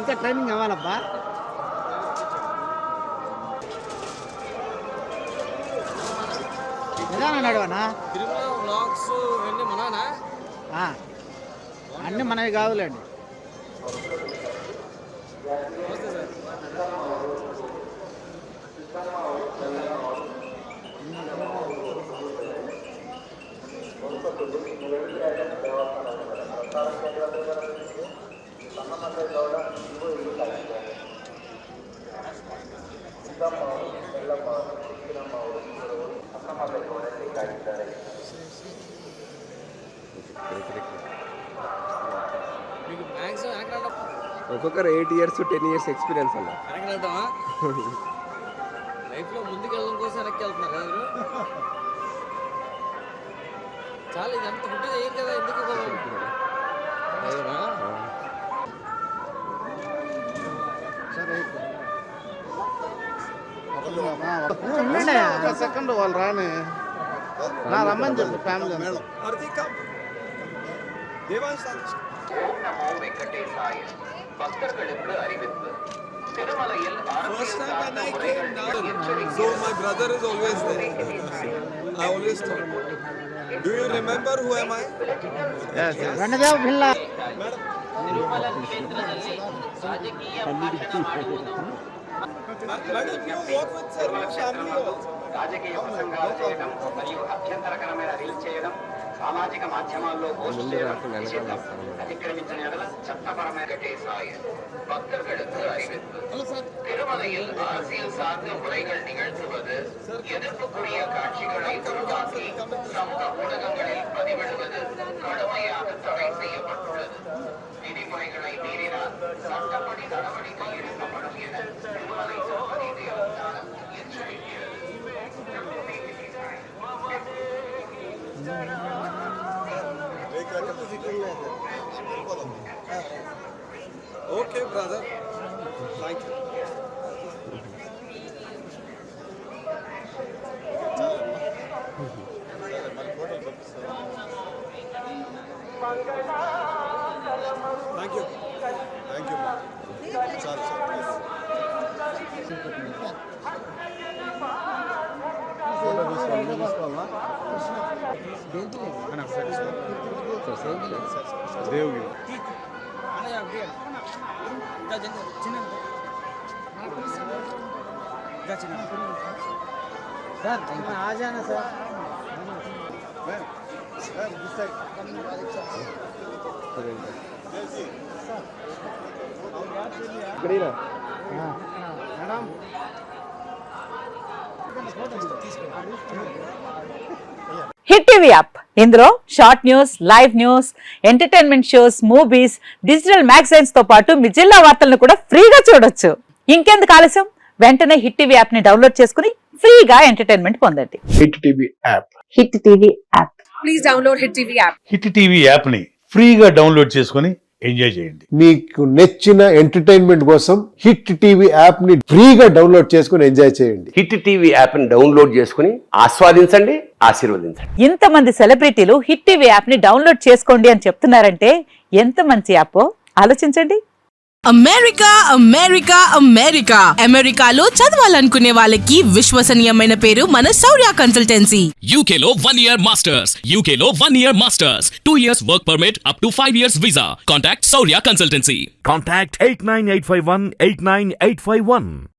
ఇంకా ట్రైనింగ్ అవ్వాలబ్బా. నిదానం అన్నా. అన్నీ మనవి కాదులేండి. ఒక్కొక్కరు 8 years 10 years ఎక్స్పీరియన్స్ అన్న. లైఫ్లో ముందుకెళ్ళడం కోసం వెనక్కి వెళ్తున్నారు కదా చాలా. ఇది అంత ఫుడ్ చేయరు కదా, ఎందుకు సెకండ్ వాళ్ళు రాని నా రమ్మని చెప్పు family. First time when I came down, so my brother is always there. I always thought, do you remember who am I? Yes. Ranadev Bhilla. Madam, you work with Sarva family also. రాజకీయ ప్రసంగాలు చేయడం మరియు అభ్యంతరకరమైన reel చేయడం, సామాజిక మాధ్యమాల్లో post చేయడం అతిక్రమించిన ఎడల చట్టపరమైన సాయ பக்தர்களுக்கு அறிவிப்பு. திருமலையில் அரசியல் சார்ந்த முறைகள் நிகழ்த்துவது, எதிர்ப்புக்குரிய காட்சிகளை உருவாக்கி சமூக ஊடகங்களில் பதிவிடுவது கடுமையாக தடை செய்யப்பட்டுள்ளது. விதிமுறைகளை மீறினால் சட்டப்படி நடவடிக்கை எடுக்கப்படும் என திருமலை சர்வதேச அவதாரம் எச்சரிக்கிறது. Okay, brother. Thank you. Thank you. Thank you. Sorry. దేవుగిరి सर आ जाना सर. ఇక్కడేనా మేడం హిట్ టీవీ యాప్ ఇందులో short news, live news, entertainment shows, movies, digital magazines తో పాటు మీ జిల్లా వార్తలను కూడా ఫ్రీగా చూడొచ్చు. ఇంకెందుకు ఆలస్యం, వెంటనే హిట్ టీవీ యాప్ ని డౌన్లోడ్ చేసుకుని ఫ్రీగా ఎంటర్టైన్మెంట్ పొందండి. Hit TV app. Hit TV app. Please download hit TV app. Hit TV app ని ఫ్రీగా డౌన్లోడ్ చేసుకుని ఎంజాయ్ చేయండి. మీకు నచ్చిన ఎంటర్టైన్మెంట్ కోసం హిట్ టీవీ యాప్ ని ఫ్రీగా డౌన్లోడ్ చేసుకుని ఎంజాయ్ చేయండి. హిట్ టీవీ యాప్ ని డౌన్లోడ్ చేసుకుని ఆస్వాదించండి, ఆశీర్వదించండి. ఇంతమంది సెలబ్రిటీలు హిట్ టీవీ యాప్ ని డౌన్లోడ్ చేసుకోండి అని చెప్తున్నారంటే ఎంత మంచి యాప్ ఆలోచించండి. అమెరికా అమెరికా అమెరికా అమెరికాలో చదవాలనుకునే వాళ్ళకి విశ్వసనీయమైన పేరు మన శౌర్య కన్సల్టెన్సీ. UK లో 1 year masters, UK లో 1 year masters, 2 years work permit up to 5 years visa. Contact Saurya Consultancy. Contact 89851 89851.